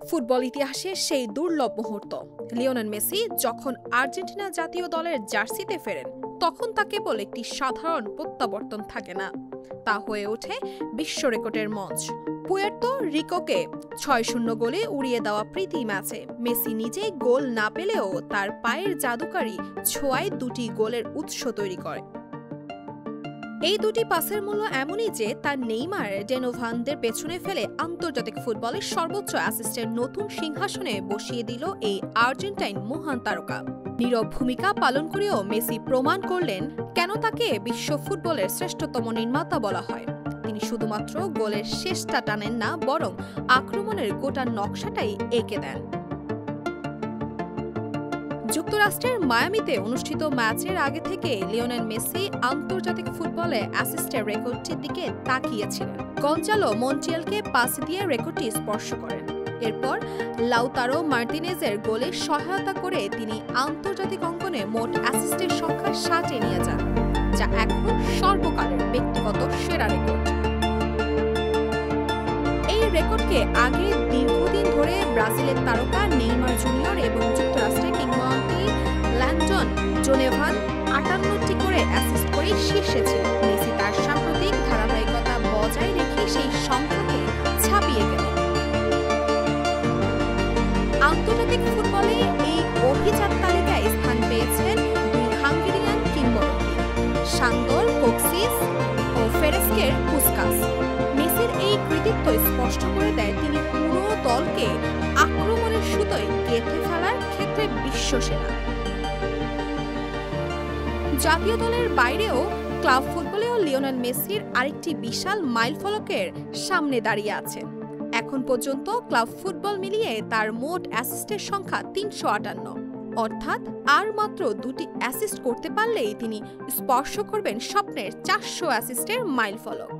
Football ইতিহাসে সেই দুর্লভ মুহূর্ত। লিওনেল মেসি যখন আর্জেন্টিনা জাতীয় দলের জার্সিতে ফেরেন, তখন তা কেবল একটি সাধারণ প্রত্যাবর্তন থাকে না, তা হয়ে ওঠে বিশ্ব রেকর্ডের মঞ্চ। পুয়ের্তো রিকোকে ৬-০ গোলে উড়িয়ে দেওয়া প্রীতি ম্যাচে মেসি নিজেই গোল না পেলেও তার পায়ের জাদুকারি ছোঁয়ায় দুটি গোলের উৎস তৈরি করে। এই দুটি পাসের মূল্য এমনই যে তার নেইমার ডেনোভানদের পেছনে ফেলে আন্তর্জাতিক ফুটবলের সর্বোচ্চ অ্যাসিস্টের নতুন সিংহাসনে বসিয়ে দিল এই আর্জেন্টাইন মহান তারকা। নীরব ভূমিকা পালন করেও মেসি প্রমাণ করলেন কেন তাকে বিশ্ব ফুটবলের শ্রেষ্ঠতম নির্মাতা বলা হয়। তিনি শুধুমাত্র গোলের শেষটা টানেন না, বরং আক্রমণের গোটা নকশাটাই এঁকে দেন। যুক্তরাষ্ট্রের মায়ামিতে অনুষ্ঠিত ম্যাচের আগে থেকে লিওনেল মেসি আন্তর্জাতিক ফুটবলে অ্যাসিস্টের রেকর্ডটির দিকে তাকিয়েছিলেন। গঞ্জালো মন্টিয়েলকে পাস দিয়ে রেকর্ডটি স্পর্শ করেন। এরপর লাউতারো মার্টিনেজের গোলে সহায়তা করে তিনি আন্তর্জাতিক অঙ্গনে মোট অ্যাসিস্টের সংখ্যা 60-এ নিয়ে যান, যা এখন সর্বকালের ব্যক্তিগত সেরা রেকর্ড। এই রেকর্ডকে আগে দীর্ঘদিন ধরে ব্রাজিলের তারকা নেইমার জুনিয়র এবং যুক্তরাষ্ট্রের কিংবদন্তি ল্যান্ডন ডোনেভান 58টি করে অ্যাসিস্ট করে শীর্ষে ছিল। মেসি তার সাম্প্রতিক ধারাবাহিকতা বজায় রেখে সেই সংখ্যাকে ছাপিয়ে গেলেন। আন্তর্জাতিক ফুটবলে এই অভিজাত তালিকায় স্থান পেয়েছেন দুই হাঙ্গেরিয়ান কিংবদন্তি সান্দর কোক্সিস ও ফেরেস্কের পুস্কাস। মেসির এই কৃতিত্ব স্পষ্ট করে দেয় তিনি পুরো দলকে আক্রমণের সুতোয় গেঁথে ফেলার ক্ষেত্রে বিশ্বসেরা। জাতীয় দলের বাইরেও ক্লাব ফুটবলেও লিওনেল মেসির আরেকটি বিশাল মাইলফলকের সামনে দাঁড়িয়ে আছেন। এখন পর্যন্ত ক্লাব ফুটবল মিলিয়ে তার মোট অ্যাসিস্টের সংখ্যা ৩৫৮, অর্থাৎ আর মাত্র দুটি অ্যাসিস্ট করতে পারলেই তিনি স্পর্শ করবেন স্বপ্নের ৪০০ অ্যাসিস্টের মাইলফলক।